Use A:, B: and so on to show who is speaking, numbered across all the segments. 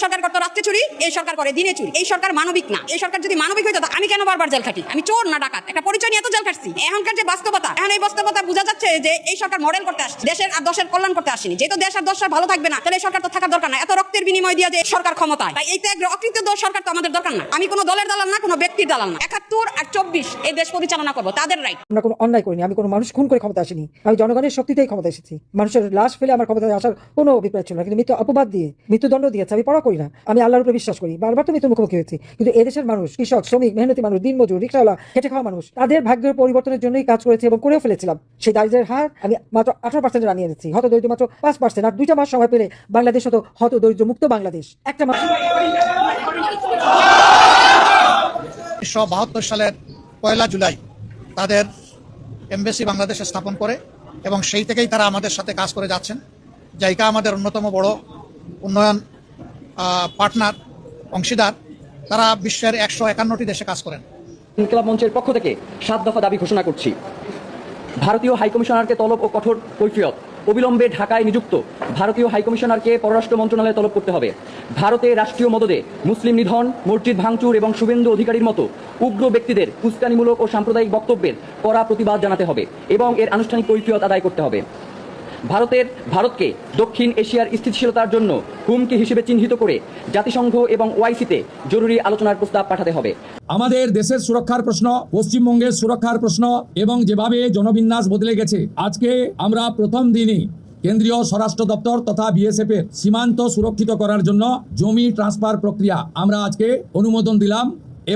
A: সরকার করতো রাত্রে চুরি, এই সরকার করে দিনে চুরি। এই সরকার মানবিক না। এই সরকার যদি মানবিক হইতো আমি কেন বারবার জেল খাটি? আমি চোর না ডাকাত? একটা পরিচয় নিয়ে তো জেল খাটছি। এখনকার যে বাস্তবতা, এখন এই বাস্তবতা বোঝা যাচ্ছে যে এই সরকার মডেল করতে আসছে, দেশের আর দশের কল্যাণ করতে আসেনি। যেহেতু দেশ আর দশটা ভালো থাকবে না, তাহলে এই সরকার তো থাকার দরকার না। এত রক্তের বিনিময় দিয়ে যে সরকার ক্ষমতায়, তাই এই ত্যাগ অকৃত সরকার তো আমাদের দরকার না। আমি কোনো দলের দালাল না, কোনো ব্যক্তির দালাল না। ৭১ আর ২৪ এই দেশ পরিচালনা করবো, তাদের রাইট।
B: আমরা কোনো অন্যায় করিনি, আমি কোনো মানুষ খুন করে ক্ষমতা আসিনি। আমি জনগণের শক্তিতেই ক্ষমতা এসেছি। মানুষের লাশ ফেলে আমার ক্ষমতায় আসার কোনো অভিপ্রায় ছিল না, কিন্তু মৃত্যু অপবাদ দিয়ে মৃত্যুদণ্ড দিয়েছে, আমি পড়া করি না। আমি আল্লাহর উপরে বিশ্বাস করি, বারবার তো মৃত্যুর মুখোমুখি হয়েছি, কিন্তু এদেশের মানুষ, কৃষক, শ্রমিক, মেহনতি মানুষ, দিনমজুর, রিক্সাওয়ালা, খেটে খাওয়া মানুষ, তাদের ভাগ্যের পরিবর্তনের জন্যই কাজ করেছে এবং করেও ফেলেছিলাম। সেই দারিদ্রের হার আমি মাত্র 18% আনিয়ে দিচ্ছি, হত দরিদ্র মাত্র 5%। আর 2টা মাস সময় পেলে বাংলাদেশ হতো হত দরিদ্র মুক্ত বাংলাদেশ। একটা মাস
C: 1972 সালের 1 জুলাই তাদের এমবেসি বাংলাদেশে স্থাপন করে এবং সেই থেকেই তারা আমাদের সাথে কাজ করে যাচ্ছেন। জাইকা আমাদের অন্যতম বড় উন্নয়ন পার্টনার, অংশীদার। তারা বিশ্বের 151টি দেশে কাজ করেন।
D: ইনকিলাব মঞ্চের পক্ষ থেকে 7 দফা দাবি ঘোষণা করছি। ভারতীয় হাইকমিশনারকে তলব ও কঠোর কৈফিয়ত। অবিলম্বে ঢাকায় নিযুক্ত ভারতীয় হাইকমিশনারকে পররাষ্ট্র মন্ত্রণালয়ে তলব করতে হবে। ভারতে রাষ্ট্রীয় মদদে মুসলিম নিধন, মসজিদ ভাঙচুর এবং শুভেন্দু অধিকারীর মতো উগ্র ব্যক্তিদের উস্কানিমূলক ও সাম্প্রদায়িক বক্তব্যের কড়া প্রতিবাদ জানাতে হবে এবং এর আনুষ্ঠানিক কৈফিয়ত আদায় করতে হবে। ভারতকে দক্ষিণ এশিয়ার স্থিতিশীলতার জন্য হুমকি হিসেবে চিহ্নিত করে জাতিসংঘ এবং ওআইসিতে জরুরি আলোচনার প্রস্তাব পাঠাতে হবে।
E: আমাদের দেশের সুরক্ষার প্রশ্ন, পশ্চিমবঙ্গের সুরক্ষার প্রশ্ন এবং যেভাবে জনবিন্যাস বদলে গেছে, আজকে আমরা প্রথম দিনই কেন্দ্রীয় স্বরাষ্ট্র দপ্তর তথা বিএসএফ এর সীমান্ত সুরক্ষিত করার জন্য জমি ট্রান্সফার প্রক্রিয়া আমরা আজকে অনুমোদন দিলাম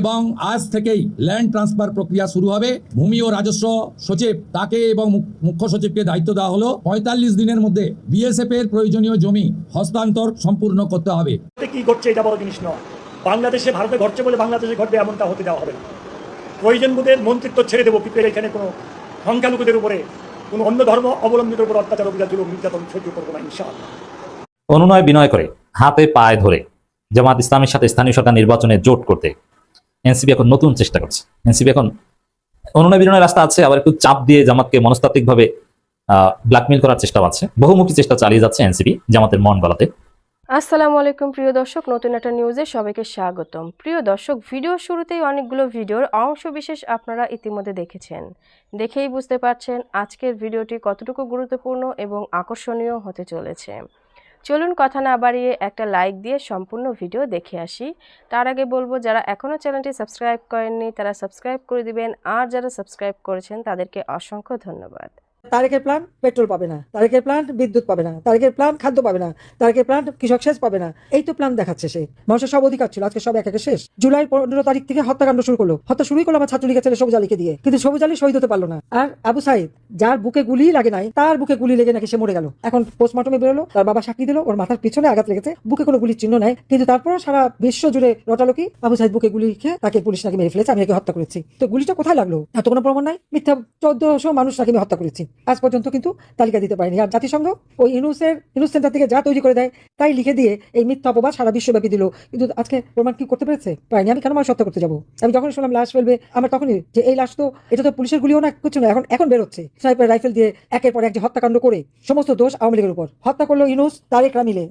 E: এবং আজ থেকেই ল্যান্ড ট্রান্সফার প্রক্রিয়া শুরু হবে। ভূমি ও রাজস্ব সচিব তাকে এবং মুখ্য সচিবকে দায়িত্ব দেওয়া হলো ৪৫ দিনের মধ্যে বিএসএফ এর প্রয়োজনীয় জমি হস্তান্তর সম্পূর্ণ করতে হবে।
F: কি ঘটছে এটা বড় জিনিস নয়। বাংলাদেশে ভারতে ঘটছে বলে বাংলাদেশে ঘটবে এমনটা হতে দেওয়া হবে না। প্রয়োজন বোধে মন্ত্রিত্ব ছেড়ে দেবো, পিপের এখানে কোনো সংখ্যালঘুদের উপরে, কোনো অন্য ধর্ম অবলম্বীদের উপর অত্যাচার, অবিচার, জুলুম, নির্যাতন সহ্য করবো না ইনশাআল্লাহ।
G: অনুনয় বিনয় করে হাতে পায়ে ধরে জামাত ইসলামের সাথে স্থানীয় সরকার নির্বাচনে জোট করতে এনসিপি এখন নতুন চেষ্টা করছে। এনসিপি এখন অনুনয় বিনয়ের রাস্তা আছে, আবার একটু চাপ দিয়ে জামাতকে মনস্তাত্ত্বিকভাবে ব্ল্যাকমেইল করার চেষ্টা আছে। বহুমুখী চেষ্টা চালিয়ে যাচ্ছে এনসিপি জামাতের মন গলাতে।
H: আসসালামু আলাইকুম প্রিয় দর্শক, নতুন একটা নিউজে সবাইকে স্বাগতম। প্রিয় দর্শক, ভিডিওর শুরুতেই অনেকগুলো ভিডিওর অংশ বিশেষ আপনারা ইতিমধ্যে দেখেছেন। দেখেই বুঝতে পারছেন আজকের ভিডিওটি কতটুকু গুরুত্বপূর্ণ এবং আকর্ষণীয় হতে চলেছে। চলুন কথা না বাড়িয়ে একটা লাইক দিয়ে সম্পূর্ণ ভিডিও দেখে আসি। তার আগে বলবো, যারা এখনও চ্যানেলটি সাবস্ক্রাইব করেননি তারা সাবস্ক্রাইব করে দিবেন, আর যারা সাবস্ক্রাইব করেছেন তাদেরকে অসংখ্য ধন্যবাদ।
B: তারেকের প্ল্যান পেট্রোল পাবে না, তারেকের প্ল্যান বিদ্যুৎ পাবে না, তারেকের প্ল্যান খাদ্য পাবে না, তারেকের প্ল্যান কৃষক সেচ পাবে না। এই তো প্ল্যান দেখাচ্ছে সে। মানুষের সব অধিকার ছিল, আজকে সব একে শেষ। জুলাই 15 তারিখ থেকে হত্যাকাণ্ড শুরু করলো। হত্যা শুরুই করলো আমার ছাত্রলীগের ছেলে সবুজ আলীকে দিয়ে, কিন্তু সবুজ আলী শহীদ হতে পারলো না। আর আবু সাইদ, যার বুকে গুলি লাগে নাই, তার বুকে গুলি লেগে নাকি সে মরে গেল। এখন পোস্টমর্টমে বেরোলো, তার বাবা সাক্ষী দিল ওর মাথার পিছনে আঘাত লেগেছে, বুকে কোনো গুলির চিহ্ন নাই, কিন্তু তারপরও সারা বিশ্ব জুড়ে রটালোকি আবু সাইদ বুকে গুলি খেয়ে তাকে পুলিশ নাকি মেরে ফেলেছে, আমি একে হত্যা করেছি। তো গুলিটা কোথায় লাগলো? এত কোনো প্রমাণ নাই। মিথ্যা 1400 মানুষ নাকি আমি হত্যা করেছি, আজ পর্যন্ত কিন্তু তালিকা দিতে পারেনি। আর জাতিসংঘ ওই ইউনুস সেন্টার থেকে যা তৈরি করে দেয় তাই লিখে দিয়ে এই মিথ্যা অপবাদ সারা বিশ্বব্যাপী দিল, কিন্তু আজকে প্রমাণ কি করতে পেরেছে? পারেনি। আমি কেন মানুষ হত্যা করতে যাবো? আমি যখন শুনলাম লাশ ফেলবে, আমার তখনই যে এই লাশ তো, এটা তো পুলিশের গুলিও না, কিছু না, এখন বেরোচ্ছে স্নাইপার রাইফেল দিয়ে একের পর এক যে হত্যাকাণ্ড করে সমস্ত দোষ আওয়ামী লীগের উপর। হত্যা করলো ইউনুস তারেকরা মিলে,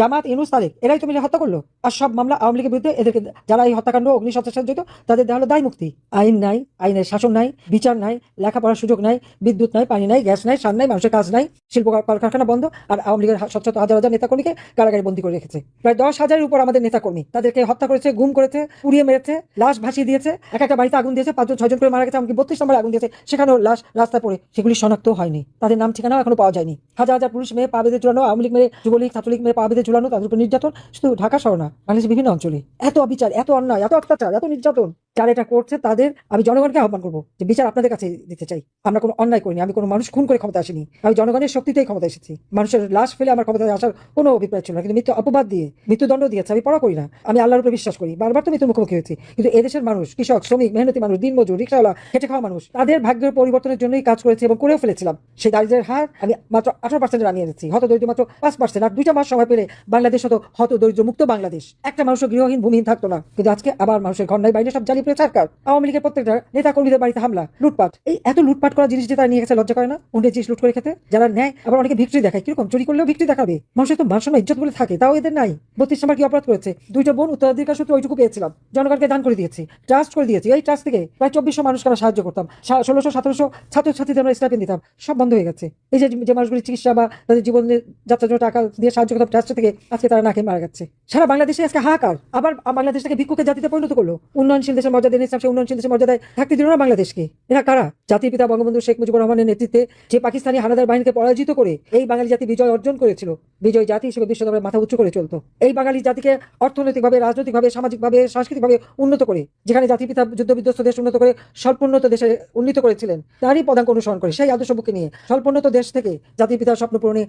B: জামাত ইউনুস তারেক, এরাই তো মিলে হত্যা করলো। আর সব মামলা আওয়ামী লীগের বিরুদ্ধে, এদেরকে যারা এই হত্যাকাণ্ড অগ্নিসংযোগের সাথে জড়িত তাদের দেওয়া হলো দায় মুক্তি। আইন নাই, আইনের শাসন নাই, বিচার নাই, লেখাপড়ার সুযোগ নাই, বিদ্যুৎ নাই, পানি নাই, গ্যাস নাই, সার নাই, মানুষের কাজ নাই, শিল্প কলকারখানা বন্ধ। আর আওয়ামী লীগের শত শত হাজার হাজার নেতাকর্মীকে কারাগারে বন্দী করে রেখেছে। প্রায় 10,000-এর উপর আমাদের নেতাকর্মী, তাদেরকে হত্যা করেছে, গুম করেছে, পুড়িয়ে মেরেছে, লাশ ভাসিয়ে দিয়েছে। একটা বাড়িতে আগুন দিয়েছে, 5জন 6জন করে মারা গেছে, এমনকি 32 নম্বরে আগুন দিয়েছে, সেখানেও লাশ রাস্তায় পড়ে, সেগুলি শনাক্ত হয়নি, তাদের নাম ঠিকানাও এখনো পাওয়া যায়নি। হাজার হাজার পুলিশ মেয়ে পা বেঁধে ঝুলানো, আওয়ামী লীগ মেয়ে, যুবলীগ, ছাত্রলীগ মেয়ে পা বেঁধে ঝুলানো, তাদের উপর নির্যাতন, শুধু ঢাকা শহর না, বাংলাদেশের বিভিন্ন অঞ্চলে এত অবিচার, এত অন্যায়, এত অত্যাচার, এত নির্যাতন। যারা এটা করছে তাদের আমি জনগণকে আহ্বান করবো যে বিচার আপনাদের কাছে দিতে চাই। আমরা কোনো অন্যায় করিনি, আমি কোনো মানুষ খুন করে ক্ষমতা আসিনি। আমি জনগণের শক্তিতেই ক্ষমতা এসেছি। মানুষের লাশ ফেলে আমার ক্ষমতায় আসার কোনো অভিপ্রায় ছিল না, কিন্তু মৃত্যু অপবাদ দিয়ে মৃত্যুদণ্ড দিয়েছে, আমি পড়া করি না। আমি আল্লাহর উপরে বিশ্বাস করি, বারবার তো মৃত্যুর মুখোমুখি হয়েছি, কিন্তু এদেশের মানুষ, কৃষক, শ্রমিক, মেহনতি মানুষ, দিনমজুর, রিক্সাওয়ালা, খেটে খাওয়া মানুষ, তাদের ভাগ্যের পরিবর্তনের জন্যই কাজ করেছে এবং করেও ফেলেছিলাম। সেই দারিদ্রের হার আমি মাত্র 18% আনিয়ে দিচ্ছি, হত দরিদ্র মাত্র 5%। আর 2টা মাস সময় পেলে বাংলাদেশ হতো হত দরিদ্র মুক্ত বাংলাদেশ। একটা মানুষ গৃহহীন ভূমিহীন থাকতো না, কিন্তু আজকে আবার মানুষের ঘর নাই, বাইরে সব জ্বালিয়ে পড়ে সরকার। আওয়ামী লীগের প্রত্যেকটা নেতা কর্মীদের বাড়িতে হামলা, লুটপাট। এই এত লুটপাট করা জিনিস যে তারা নিয়ে নিয়ে গেছে, লজ্জা করে না? উন্ডে জিনিস লুট করে খেতে যারা নেয়, আবার অনেকে ভিক্টরি দেখায়। কিরকম চুরি করলেও ভিক্টরি দেখাবে? মানুষের তো মান সম্মান ইজ্জত বলে থাকে, তাও এদের নাই। 32 নম্বর কি অপরাধ করেছে? 2টা বোন উত্তরাধিকার সূত্রে ওইটুকু পেয়েছিলাম, জনগণকে দান করে দিয়েছি, ট্রাস্ট করে দিয়েছি। এই ট্রাস্ট থেকে প্রায় 2400 মানুষকে আমরা সাহায্য করতাম, 1600-1700 ছাত্রছাত্রীদের আমরা স্টাইপেন্ড দিতাম, সব বন্ধ হয়ে গেছে। এই যে মানুষগুলি চিকিৎসা বা তাদের জীবনের যাত্রার জন্য টাকা দিয়ে সাহায্য করতাম ট্রাস্ট থেকে, আজকে তারা না খেয়ে মারা যাচ্ছে। সারা বাংলাদেশে আজকে হাহাকার। আবার বাংলাদেশটাকে ভিক্ষুকের জাতিতে পরিণত করলো। উন্নয়নশীল দেশের মর্যাদা এনেছিলাম, সেই উন্নয়নশীল দেশের মর্যাদায় থাকতে দিল না বাংলাদেশকে। এরা কারা? জাতির পিতা বঙ্গবন্ধু শেখ মুজিবুর রহমানের নেতৃত্বে যে পাকিস্তানি হানাদার বাহিনীকে পরাজিত করে এই বাঙালি জাতি বিজয় অর্জন করেছিল, বিজয় জাতি হিসেবে বিশ্ব দরবারে মাথা উঁচু করে চলতো। এই বাঙালি জাতিকে অর্থনৈতিকভাবে, রাজনৈতিকভাবে, সামাজিকভাবে, সাংস্কৃতিকভাবে উন্নত করে, যেখানে জাতির পিতা যুদ্ধ বিধ্বস্ত দেশ উন্নত করে স্বল্পোন্নত দেশে উন্নীত করেছিলেন, তারই পদাঙ্ক অনুসরণ করে সেই আদর্শকে নিয়ে স্বল্পোন্নত দেশ থেকে জাতির পিতার স্বপ্ন পূরণে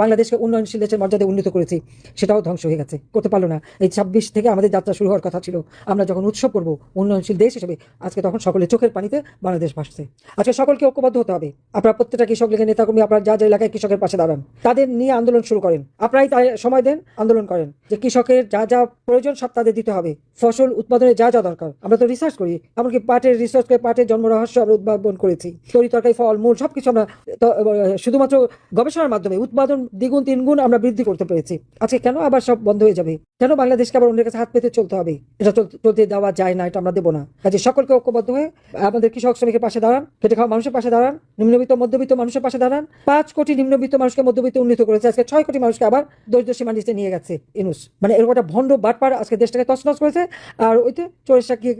B: বাংলাদেশকে উন্নয়নশীল দেশের মর্যাদায় উন্নীত করেছি। সেটাও ধ্বংস হয়ে গেছে, করতে পারলো না। এই 26 থেকে আমাদের যাত্রা শুরু হওয়ার কথা ছিল, আমরা যখন উৎসব করবো উন্নয়নশীল দেশ হিসেবে, আজকে তখন সকলের চোখের পানিতে বাংলাদেশ ভাসছে। আজকে সকলকে ঐক্যবদ্ধ হতে হবে। আপনারা প্রত্যেকটা কৃষক লীগের নেতাকর্মী, আপনারা যা যা এলাকায় কৃষকের পাশে দাঁড়ান, তাদের নিয়ে আন্দোলন শুরু করেন। আপনারাই তাই সময় দেন, আন্দোলন করেন, যে কৃষকের যা যা প্রয়োজন সব তাদের দিতে হবে। ফসল উৎপাদনে যা যা দরকার, আমরা তো রিসার্চ করি, এমনকি পাটের রিসার্চ করে পাটের জন্ম রহস্য আমরা উদ্ভাবন করেছি। তরি তরকারি, ফল মূল সবকিছু আমরা শুধুমাত্র গবেষণার মাধ্যমে উৎপাদন দ্বিগুণ 3 গুণ আমরা বৃদ্ধি করতে পেরেছি। আজকে কেন আবার সব বন্ধ হয়ে যাবে? কেন বাংলাদেশকে আবার অন্যের কাছে হাত পেতে চলতে হবে? এটা চলতে দেওয়া যায় না, এটা আমরা দেবো না। কাজে সকলকে ঐক্যবদ্ধ হয়ে আমাদের কৃষক শ্রমিকের পাশে দাঁড়ান, খেটে খাওয়া মানুষের পাশে দাঁড়ান, নিম্নবিত্ত মধ্যবিত্ত মানুষের পাশে দাঁড়ান। 5 কোটি নিম্নবিত্ত মানুষকে মধ্যবিত্ত উন্নীত করেছে, আজকে 6 কোটি মানুষকে আবার দরিদ্র সীমার নিচে নিয়ে গেছে ইনুস। মানে এরকম একটা ভণ্ড বাটপার আজকে দেশটাকে তছনছ করেছে। আর ওইতে চোরের সাক্ষী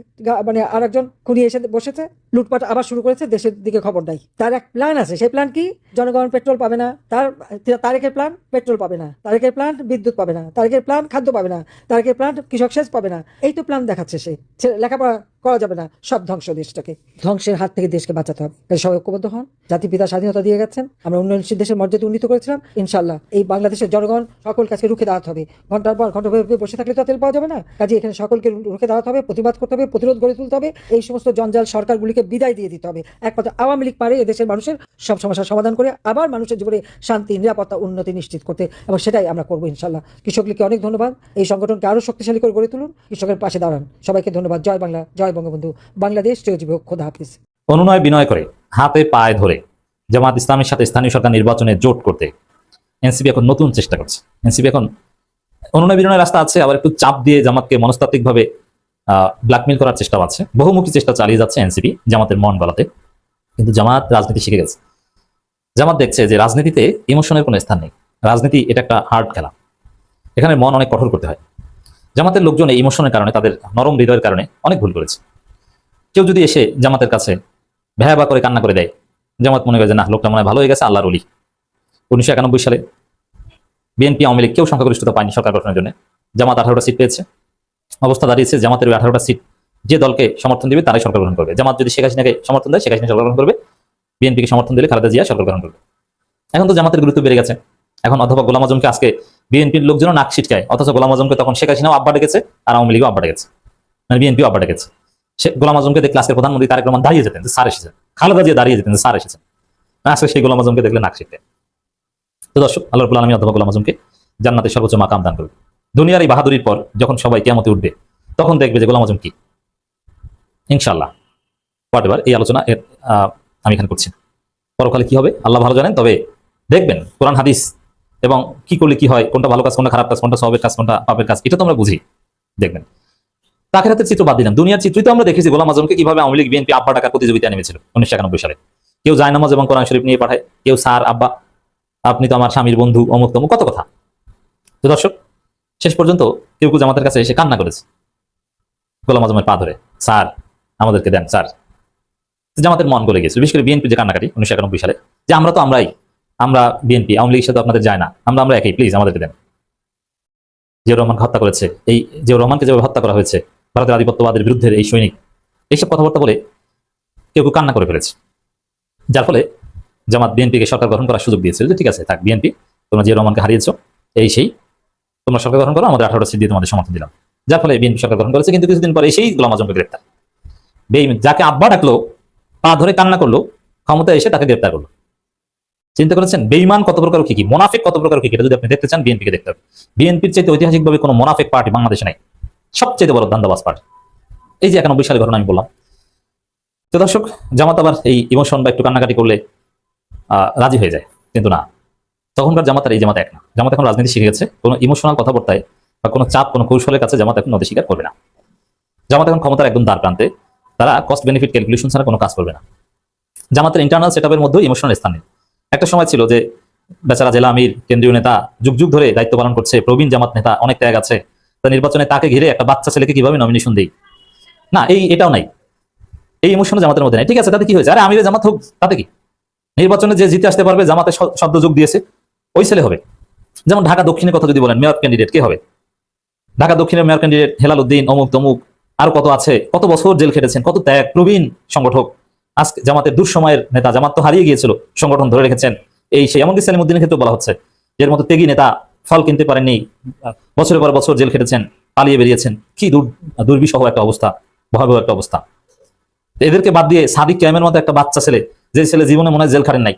B: মানে আর একজন খুনি এসে বসেছে, লুটপাট আবার শুরু করেছে, দেশের দিকে খবর নাই। তার এক প্ল্যান আছে, সেই প্ল্যান কি? জনগণ পেট্রোল পাবে না। তারেকের প্ল্যান পেট্রোল পাবে না, তারেকের প্ল্যান বিদ্যুৎ পাবে না, তারেকের প্ল্যান খাদ্য পাবে না, তারেকের প্ল্যান কৃষক সেচ পাবে না। এই তো প্ল্যান দেখাচ্ছে সে। লেখাপড়া করা যাবে না, সব ধ্বংস। দেশটাকে ধ্বংসের হাত থেকে দেশকে বাঁচাতে হবে। সবাই ঐক্যবদ্ধ হন। জাতির পিতা স্বাধীনতা দিয়ে গেছেন, আমরা উন্নয়নশীল দেশের মর্যাদা উন্নীত করেছিলাম। ইনশাল্লাহ এই বাংলাদেশের জনগণ সকল কাছে রুখে দাঁড়াতে হবে। ঘন্টার পর ঘন্টা বসে থাকলে তো তেল পাওয়া যাবে না। কাজে এখানে সকলকে রুখে দাঁড়াতে হবে, প্রতিবাদ করতে হবে, প্রতিরোধ গড়ে তুলতে হবে। এই সমস্ত জঞ্জাল সরকারগুলিকে বিদায় দিয়ে দিতে হবে। এক কথা আওয়ামী লীগ পারে এদেশের মানুষের সব সমস্যার সমাধান করে আবার মানুষের জীবনে শান্তি, নিরাপত্তা, উন্নতি নিশ্চিত করতে, এবং সেটাই আমরা করবো ইনশাল্লাহ। কৃষক লীগকে অনেক ধন্যবাদ। এই সংগঠনকে আরো শক্তিশালী করে গড়ে তুলুন, কৃষকের পাশে দাঁড়ান। সবাইকে ধন্যবাদ। জয় বাংলা, জয় বঙ্গবন্ধু। বাংলাদেশ চিরজীবী হোক। খোদা হাফিজ।
G: অনুনয় বিনয় করে হাতে পায়ে ধরে জামাত ইসলামের সাথে স্থানীয় সরকার নির্বাচনে জোট করতে এনসিপি এখন নতুন চেষ্টা করছে। এনসিপি এখন অনুনয় বিনয়ের রাস্তা আছে, আবার একটু চাপ দিয়ে জামাতকে মনস্তাত্ত্বিকভাবে ব্ল্যাকমেল করার চেষ্টাও আছে। বহুমুখী চেষ্টা চালিয়ে যাচ্ছে এনসিপি জামাতের মন গলাতে। কিন্তু জামাত রাজনীতি শিখে গেছে। জামাত দেখছে যে রাজনীতিতে ইমোশনের কোনো স্থান নেই। রাজনীতি এটা একটা হার্ড খেলা, এখানে মন অনেক কঠোর করতে হয়। জামাতের লোকজন এই ইমোশনের কারণে, তাদের নরম হৃদয়ের কারণে অনেক ভুল করেছে। কেউ যদি এসে জামাতের কাছে ভ্যাবা করে কান্না করে দেয়, জামাত মনে করে যে না, লোকটা মনে হয় ভালো হয়ে গেছে, আল্লাহর ওলি। 1991 সালে বিএনপি আওয়ামী লীগ কেউ সংখ্যাগরিষ্ঠতা পায়নি সরকার গঠনের জন্য। জামাত 18টা সিট পেয়েছে। অবস্থা দাঁড়িয়েছে জামাতের 18টা সিট যে দলকে সমর্থন দিবে তারাই সরকার গঠন করবে। জামাত যদি শেখ হাসিনাকে সমর্থন দেয়, শেখ হাসিনা সরকার গঠন করবে। বিএনপিকে সমর্থন দিলে খালেদা জিয়া সরকার গঠন করবে। এখন তো জামাতের গুরুত্ব বেড়ে গেছে। এখন অথবা গোলাম আজমকে আজকে বিএনপির লোকজনও নাক ছিটকায়, অথচ গোলাম আজমকে তখন শেখ হাসিনাও আব্বা ডেকেছে, আর আওয়ামী লীগও আব্বা ডেকেছে, মানে বিএনপিও আব্বা ডেকেছে। গোলাম আজমকে দেখলে আজকের প্রধানমন্ত্রী তারেক রহমান দাঁড়িয়ে যেতেন যে স্যার এসেছেন, খালেদা জিয়া দাঁড়িয়ে যেতেন যে স্যার এসেছেন। আজকে সেই গোলাম আজমকে দেখলে নাক ছিটকায়। তো দর্শক, আল্লাহ রাব্বুল আলামিন অথবা গোলাম আজমকে জান্নাতের সর্বোচ্চ মাকাম দান করবে। দুনিয়ার এই বাহাদুরির পর যখন সবাই কিয়ামতে উঠবে, তখন দেখবে যে গোলাম আজম কি। ইনশাআল্লাহ হোয়াটএভার, এই আলোচনা আমি এখানে করছি। পরকালে কি হবে আল্লাহ ভালো জানেন। তবে দেখবেন কোরআন হাদিস এবং কি করলে কি হয়, কোনটা ভালো কাজ, কোনটা খারাপ কাজ, কোনটা সওয়াবের কাজ, কোনটা পাপের কাজ, এটা তো আমরা বুঝি। দেখবেন আখিরাতের চিত্র বাদ দিলাম, দুনিয়ার চিত্রই তো আমরা দেখেছি। গোলাম আজমকে কিভাবে আওয়ামী লীগ বিএনপি আব্বা ডাকার প্রতিযোগিতায় নেমেছিল 1991 সালে। কেউ জায়নামাজ এবং কোরআন শরীফ নিয়ে পাঠায়, কেউ স্যার, আব্বা, আপনি তো আমার স্বামীর বন্ধু, অমুক তমুক, কত কথা। তো দর্শক, শেষ পর্যন্ত কেউ কেউ জামাতের কাছে এসে কান্না করেছে গোলাম আজমের পা ধরে, স্যার আমাদেরকে দেন স্যার। জামাতের মন গলে গেছিল, বিশেষ করে বিএনপি যে কান্নাকাটি 1991 সালে, যে আমরা তো আমরা বিএনপি আওয়ামী লীগের সাথে আপনাদের যায় না, আমরা একই, প্লিজ আমাদেরকে দেন। জিয়াউর রহমানকে হত্যা করেছে, এই জিয়াউর রহমানকে যেভাবে হত্যা করা হয়েছে, ভারতের আধিপত্যবাদের বিরুদ্ধে এই সৈনিক, এইসব কথাবার্তা বলে কেউ কেউ কান্না করে ফেলেছে। যার ফলে জামাত বিএনপিকে সরকার গঠন করার সুযোগ দিয়েছিল যে ঠিক আছে থাক বিএনপি, তোমরা জিয়াউর রহমানকে হারিয়েছো, সেই তোমরা সরকার গঠন করো, আমাদের 18টা সিট দিয়ে তোমাদের সমর্থন দিলাম। যার ফলে বিএনপি সরকার গঠন করেছে। কিন্তু কিছুদিন পরে সেই গোলাম আজমকে গ্রেপ্তার, যাকে আব্বা ডাকলো, পা ধরে কান্না করলো, ক্ষমতা এসে তাকে গ্রেপ্তার করলো। চিন্তা করেছেন বেঈমান কত প্রকার, কি মোনাফিক কত প্রকার, কি এটা যদি আপনি দেখতে চান বিএনপিকে দেখতে হবে। বিএনপির চাইতে ঐতিহাসিকভাবে কোনো মোনাফিক পার্টি বাংলাদেশে নাই, সবচেয়ে বড় ধান্দাবাজ পার্টি। এই যে 91 সালের ঘটনা আমি বললাম। তো দর্শক, জামাত আবার এই ইমোশন বা একটু কান্নাকাটি করলে রাজি হয়ে যায়, কিন্তু না, তখনকার জামাত আর এই জামাত এক না। জামাত এখন রাজনীতি শিখে গেছে, কোনো ইমোশনাল কথাবার্তায় বা কোনো চাপ, কোনো কৌশলের কাছে জামাত এখন নদী স্বীকার করবে না। জামাত এখন ক্ষমতার একদম দ্বার প্রান্তে, তারা কস্ট বেনিফিট ক্যালকুলেশন ছাড়া কোনো কাজ করবে না। জামাতের ইন্টারনাল সেটআপের মধ্যে ইমোশনাল স্থান নেই। একটা সময় ছিল যে বেচারা জেলা আমির, কেন্দ্রীয় নেতা, যুগ যুগ ধরে দায়িত্ব পালন করছে, প্রবীণ জামাত নেতা, অনেক ত্যাগ আছে, তা নির্বাচনে তাকে ঘিরে একটা বাচ্চা ছেলেকে কিভাবে নমিনেশন দেই, না এটাও নাই, এই ইমোশন জামাতের মধ্যে নাই। ঠিক আছে, তাতে কি হয়েছে, আরে আমিরে জামাত হোক, তাতে কি, নির্বাচনে যে জিতে আসতে পারবে, জামাতে শব্দ যোগ দিয়েছে, ওই ছেলে হবে। যেমন ঢাকা দক্ষিণের কথা যদি বলেন, মেয়র ক্যান্ডিডেট কে হবে? ঢাকা দক্ষিণের মেয়র ক্যান্ডিডেট হেলাল উদ্দিন, অমুক তমুক, আর কত আছে, কত বছর জেল খেটেছেন, কত ত্যাগ, প্রবীণ সংগঠক, আজকে জামাতের দুঃসময়ের নেতা, জামাত তো হারিয়ে গিয়েছিল, সংগঠন ধরে রেখেছেন, এই সেই। এমনকি সালিম উদ্দিনের ক্ষেত্রে বলা হচ্ছে, এর মতো ত্যাগী নেতা, ফল কিনতে পারেননি, বছরের পর বছর জেল খেটেছেন, পালিয়ে বেরিয়েছেন, কি দুর্বিষহ একটা অবস্থা, ভয়াবহ একটা অবস্থা। এদেরকে বাদ দিয়ে সাদিক ক্যামের মতো একটা বাচ্চা ছেলে, যে ছেলে জীবনে মনে হয় জেল খাটেন নাই,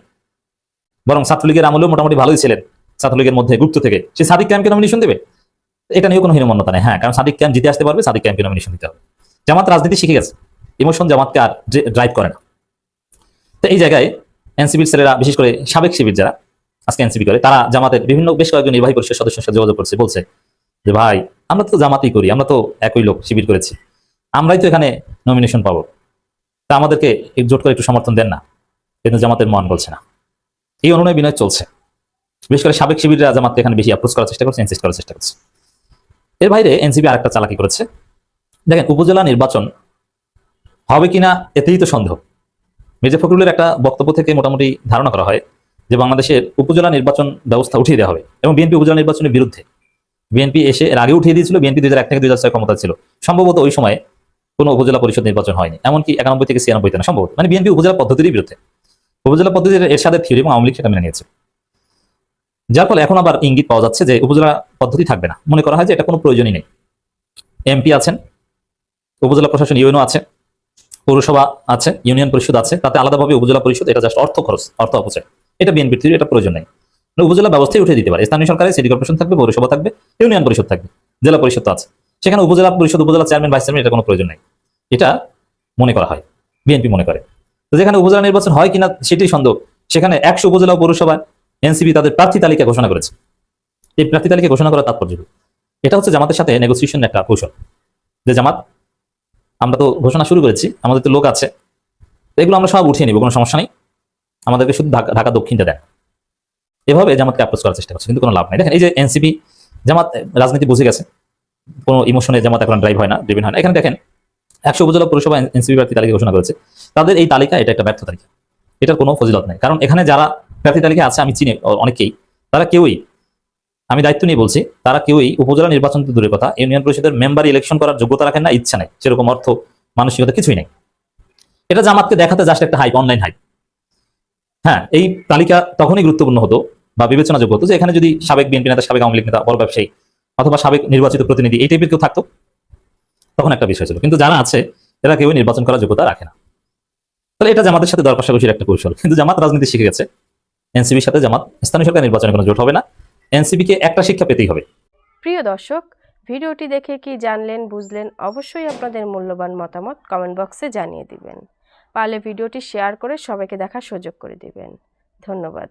G: বরং ছাত্রলীগের আমলেও মোটামুটি ভালোই ছিলেন, ছাত্রলীগের মধ্যে গুপ্ত থেকে, সে সাদিক ক্যামকে নমিনেশন দেবে? এটা নিয়ে কোনো হীনমন্যতা নেই। হ্যাঁ, কারণ সাদিক ক্যাম জিতে আসতে পারবে, সাদিক ক্যামকে নমিনেশন দিতে হবে। জামাত রাজনীতি শিখে গেছে, ইমোশন জামাতকে আর ড্রাইভ করে না। তো এই জায়গায় এনসিপির ছেলেরা, বিশেষ করে সাবেক শিবির যারা আজকে এনসিপি করে, তারা জামাতের বিভিন্ন বেশ কয়েকজন নির্বাহী পরিষদ সদস্যের সাথে যোগাযোগ করছে, বলছে যে ভাই, আমরা তো জামাতই করি, আমরা তো একই লোক, শিবির করেছি, আমরাই তো এখানে নমিনেশন পাবো, তা আমাদেরকে একজোট করে একটু সমর্থন দেন না। কিন্তু জামাতের মন বলছে না, এই অনুনয় বিনয় চলছে। বিশেষ করে সাবেক শিবিররা জামাতকে এখানে বেশি অ্যাপ্রোচ করার চেষ্টা করছে, ইনসিস্ট করার চেষ্টা করছে। এর বাইরে এনসিপি আরেকটা চালাকি করেছে। দেখেন, উপজেলা নির্বাচন হবে কিনা এতেই তো সন্দেহ। মির্জা ফখরুলের একটা বক্তব্য থেকে মোটামুটি ধারণা করা হয় যে বাংলাদেশের উপজেলা নির্বাচন ব্যবস্থা উঠিয়ে দেওয়া হবে, এবং বিএনপি উপজেলা নির্বাচনের বিরুদ্ধে। বিএনপি এসে এর আগে উঠিয়ে দিয়েছিল, বিএনপি 2001 থেকে 2006 ক্ষমতা ছিল, সম্ভবত ওই সময় কোনো উপজেলা পরিষদ নির্বাচন হয়নি, এমনকি 91 থেকে 96 না সম্ভবত। মানে বিএনপি উপজেলা পদ্ধতির বিরুদ্ধে, উপজেলা পদ্ধতির এরশাদের থিওরি এবং আওয়ামী লীগ সেটা মেনে নিয়েছে। যার ফলে এখন আবার ইঙ্গিত পাওয়া যাচ্ছে যে উপজেলা পদ্ধতি থাকবে না। মনে করা হয় যে এটা কোনো প্রয়োজনই নেই। এমপি আছেন, উপজেলা প্রশাসন ইউএনও আছে, পৌরসভা আছে, ইউনিয়ন পরিষদ আছে, তাতে আলাদাভাবে উপজেলা পরিষদ, এটা জাস্ট অর্থ খরচ, অর্থ অপচয়। এটা বিএনপির থিওরি, এটা প্রয়োজন নেই। উপজেলা ব্যবস্থায় উঠে দিতে পারে, স্থানীয় সরকারের সিটি কর্পোরেশন থাকবে, পৌরসভা থাকবে, ইউনিয়ন পরিষদ থাকবে, জেলা পরিষদ তো আছে, সেখানে উপজেলা পরিষদ, উপজেলা চেয়ারম্যান, ভাইস চেয়ারম্যান, এটা কোনো প্রয়োজন নেই। এটা মনে করা হয়, বিএনপি মনে করে। তো যেখানে উপজেলা নির্বাচন হয় কিনা সেটাই সন্দেহ, সেখানে 100 উপজেলা পৌরসভায় এনসিপি তাদের প্রার্থী তালিকা ঘোষণা করেছে। এই প্রার্থী তালিকা ঘোষণা করার তাৎপর্য, এটা হচ্ছে জামাতের সাথে নেগোসিয়েশন একটা কৌশল, যে জামাত, আমরা তো ঘোষণা শুরু করেছি, আমাদের তো লোক আছে, এগুলো আমরা সব উঠিয়ে নিব, কোনো সমস্যা নেই, আমাদেরকে শুধু ঢাকা দক্ষিণটা দেন। এভাবে জামাতকে অ্যাপ্রোচ করার চেষ্টা করছে, কিন্তু কোনো লাভ নেই। দেখেন, এই যে এনসিপি, জামাত রাজনীতি বুঝে গেছে, কোনো ইমোশনে জামাত এখন ড্রাইভ হয় না, ড্রিভেন হয় না। এখানে দেখেন, 100 উপজেলা পৌরসভা এনসিপি প্রার্থী তালিকা ঘোষণা করেছে, তাদের এই তালিকা, এটা একটা ব্যর্থ তালিকা, এটার কোনো ফজিলত নেই। কারণ এখানে যারা প্রার্থী তালিকা আছে, আমি চিনি অনেকেই, তারা কেউই, আমি দায়িত্ব নিয়ে বলছি, তারা কেউই উপজেলা নির্বাচন তো দূরের কথা, ইউনিয়ন পরিষদের মেম্বার ইলেকশন করার যোগ্যতা রাখেন না, ইচ্ছা নেই, সেরকম অর্থ মানসিকতা কিছুই নেই। এটা জামাতকে দেখাতে জাস্ট একটা হাইপ, অনলাইন হাইপ। হ্যাঁ, এই তালিকা তখনই গুরুত্বপূর্ণ হতো বা বিবেচনাযোগ্য হতো যে এখানে যদি সাবেক বিএনপি নেতা, সাবেক আওয়ামী লীগ নেতা, বড় ব্যবসায়ী অথবা সাবেক নির্বাচিত প্রতিনিধি, এই টাইপের কেউ থাকতো, তখন একটা বিষয় ছিল। কিন্তু যারা আছে, এরা কেউ নির্বাচন করার যোগ্যতা রাখে না। তাহলে এটা জামাতের সাথে দর কষাকষির একটা কৌশল। কিন্তু জামাত রাজনীতি শিখে গেছে, এনসিপির সাথে জামাত স্থানীয় সরকার নির্বাচনে কোনো জোট হবে না, এনসিপিকে একটা শিক্ষা পেতেই হবে।
H: প্রিয় দর্শক, ভিডিওটি দেখে কি জানলেন, বুঝলেন? অবশ্যই আপনাদের মূল্যবান মতামত কমেন্ট বক্সে জানিয়ে দিবেন। পারলে ভিডিওটি শেয়ার করে সবাইকে দেখার সুযোগ করে দিবেন। ধন্যবাদ।